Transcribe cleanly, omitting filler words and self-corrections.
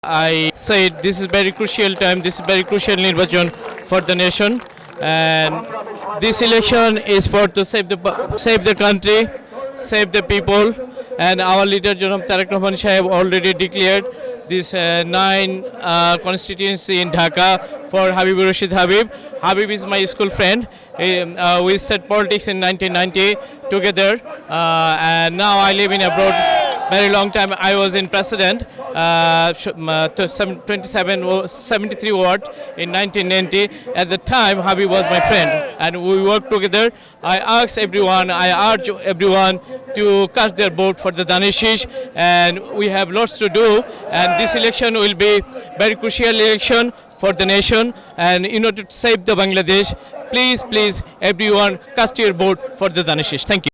I said this is very crucial time, this is very crucial nirbachan for the nation, and this election is for to save the country, save the people, and our leader Janab Tareq Rahman Sahib already declared this 9 constituency in Dhaka for Habibur Rashid Habib. Habib is my school friend. We started politics in 1990 together, and now I live in abroad. Very long time I was in president, 73 ward in 1990. At the time, Habib was my friend, and we worked together. I urge everyone to cast their vote for the Danishish, and we have lots to do. And this election will be very crucial election for the nation, and in order to save the Bangladesh, please, everyone, cast your vote for the Danishish. Thank you.